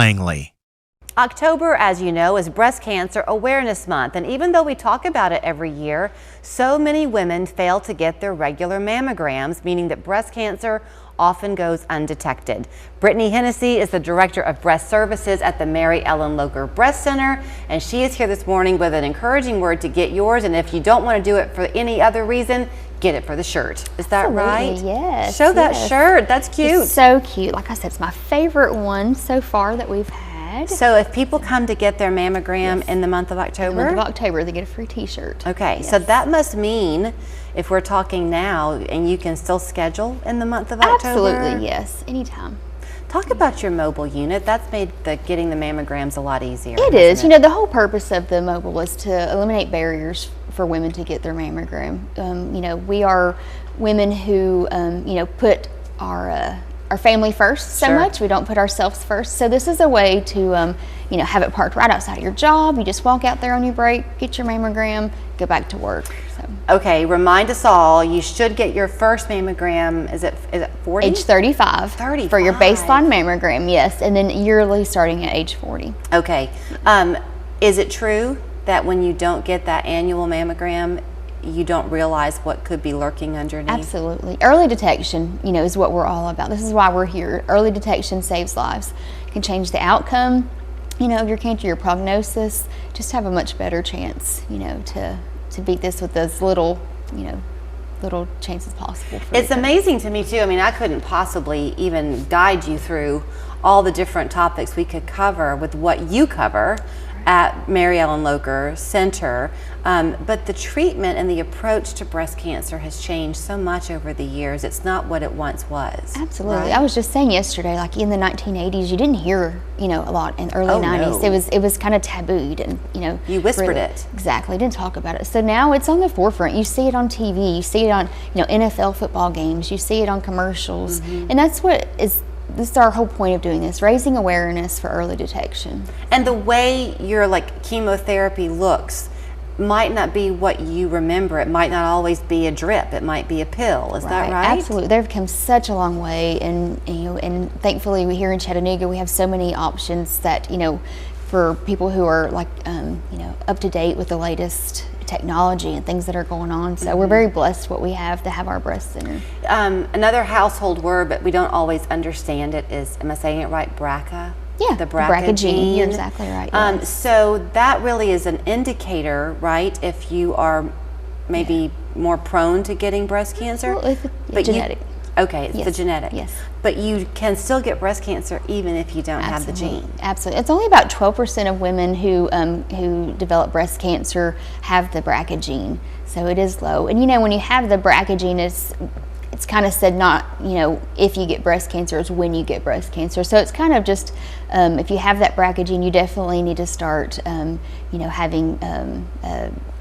Langley. October, as you know, is Breast Cancer Awareness Month, and even though we talk about it every year, so many women fail to get their regular mammograms, meaning that breast cancer often goes undetected. Brittany Hennessy is the Director of Breast Services at the Mary Ellen Locher Breast Center, and she is here this morning with an encouraging word to get yours, and if you don't want to do it for any other reason, get it for the shirt. Is that Absolutely, right? yes. Show that shirt. That's cute. It's so cute. Like I said, it's my favorite one so far that we've had. So if people come to get their mammogram in the month of October? In the month of October, they get a free t-shirt. Okay, yes. So that must mean if we're talking now and you can still schedule in the month of October? Absolutely, yes, anytime. Talk about your mobile unit. That's made getting the mammograms a lot easier. It is. You know, the whole purpose of the mobile is to eliminate barriers for women to get their mammogram. You know, we are women who, you know, put our family first so much. We don't put ourselves first. So this is a way to, you know, have it parked right outside of your job. You just walk out there on your break, get your mammogram, go back to work. So. Okay, remind us all, you should get your first mammogram, is it 40? Age 35. 35. For your baseline mammogram, yes. And then yearly starting at age 40. Okay. Is it true that when you don't get that annual mammogram, you don't realize what could be lurking underneath? Absolutely. Early detection, you know, is what we're all about. This is why we're here. Early detection saves lives. It can change the outcome, you know, of your cancer, your prognosis. Just have a much better chance, you know, to beat this with as little, you know, little chances possible. It's amazing to me too. I mean, I couldn't possibly even guide you through all the different topics we could cover with what you cover at Mary Ellen Locher Center, but the treatment and the approach to breast cancer has changed so much over the years. It's not what it once was. Absolutely. Right? I was just saying yesterday, like in the 1980s, you didn't hear, you know, a lot. In the early 90s, no. it was kind of tabooed, and you know, you whispered really, it. Exactly. Didn't talk about it. So now it's on the forefront. You see it on TV. You see it on, you know, NFL football games. You see it on commercials, and that's what is. This is our whole point of doing this, raising awareness for early detection. And the way your chemotherapy looks might not be what you remember. It might not always be a drip. It might be a pill. Is that right? Absolutely. They've come such a long way, and you know, and thankfully we here in Chattanooga we have so many options that, you know, for people who are you know, up to date with the latest technology and things that are going on. So we're very blessed what we have to have our breast center. Another household word, but we don't always understand it, is, am I saying it right, BRCA? Yeah, the BRCA gene. You're exactly right. Yes. So that really is an indicator, right, if you are maybe more prone to getting breast cancer? Well, it's genetic. Okay, it's the genetic. Yes. But you can still get breast cancer even if you don't have the gene. Absolutely. It's only about 12% of women who develop breast cancer have the BRCA gene, so it is low. And you know, when you have the BRCA gene, it's kind of said not, you know, if you get breast cancer, it's when you get breast cancer. So it's kind of just, if you have that BRCA gene, you definitely need to start, you know, having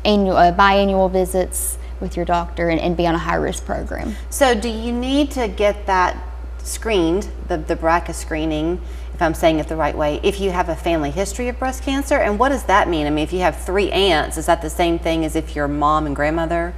biannual visits with your doctor and be on a high-risk program. So do you need to get that screened, the BRCA screening, if I'm saying it the right way, if you have a family history of breast cancer? And what does that mean? I mean, if you have 3 aunts, is that the same thing as if your mom and grandmother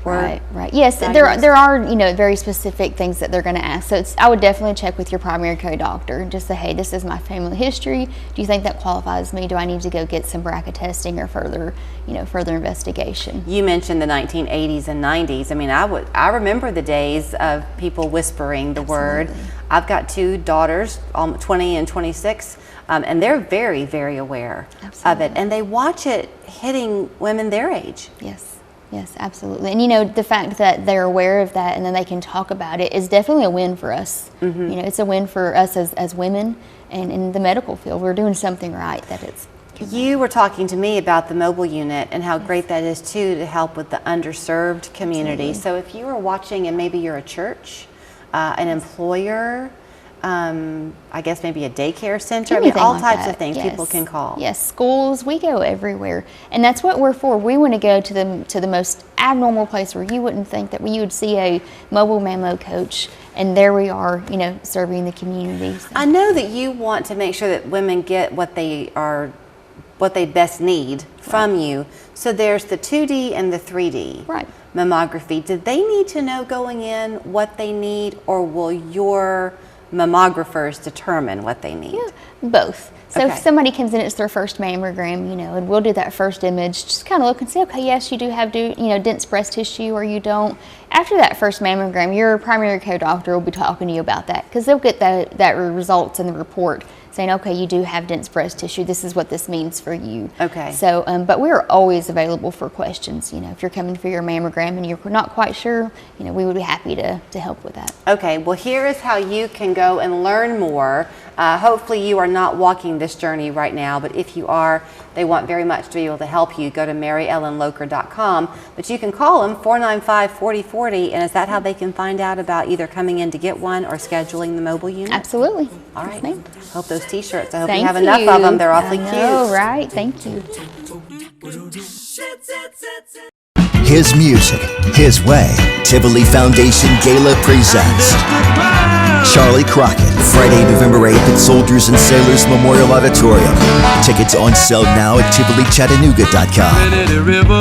were? Right. Yes, there are, you know, very specific things that they're going to ask. So I would definitely check with your primary care doctor and just say, hey, this is my family history. Do you think that qualifies me? Do I need to go get some BRCA testing or further, you know, further investigation? You mentioned the 1980s and 90s. I mean, I remember the days of people whispering the word. I've got 2 daughters, 20 and 26, and they're very, very aware of it, and they watch it hitting women their age. Yes, absolutely. And you know, the fact that they're aware of that and then they can talk about it is definitely a win for us. You know, it's a win for us as women, and in the medical field, we're doing something right. You were talking to me about the mobile unit and how great that is too, to help with the underserved community. So if you are watching and maybe you're a church, an employer, I guess maybe a daycare center. Anything all like types that. of things people can call. Yes, schools, we go everywhere. And that's what we're for. We want to go to the most abnormal place where you wouldn't think that you would see a mobile mammo coach, and there we are, you know, serving the community. So. I know that you want to make sure that women get what they best need from you. So there's the 2D and the 3D mammography. Do they need to know going in what they need, or will your mammographers determine what they need? Both. So Okay. if somebody comes in, it's their first mammogram, and we'll do that first image, just kind of look and say, okay, yes, you do have dense breast tissue, or you don't. After that first mammogram, your primary care doctor will be talking to you about that, because they'll get that results in the report saying, okay, you do have dense breast tissue. This is what this means for you. Okay. So, but we're always available for questions. If you're coming for your mammogram and you're not quite sure, we would be happy to help with that. Okay, well, here is how you can go and learn more. Hopefully you are not walking this journey right now, but if you are, they want very much to be able to help you. Go to MaryEllenLocher.com, but you can call them 495-4040, and is that how they can find out about either coming in to get one or scheduling the mobile unit? Absolutely. All Yes, right. ma'am. Hope those t-shirts, I hope you Thank have enough of them. They're awfully I know, cute. right? Thank you. His music, his way. Tivoli Foundation Gala presents Charlie Crockett, Friday, November 8th at Soldiers and Sailors Memorial Auditorium. Tickets on sale now at TivoliChattanooga.com.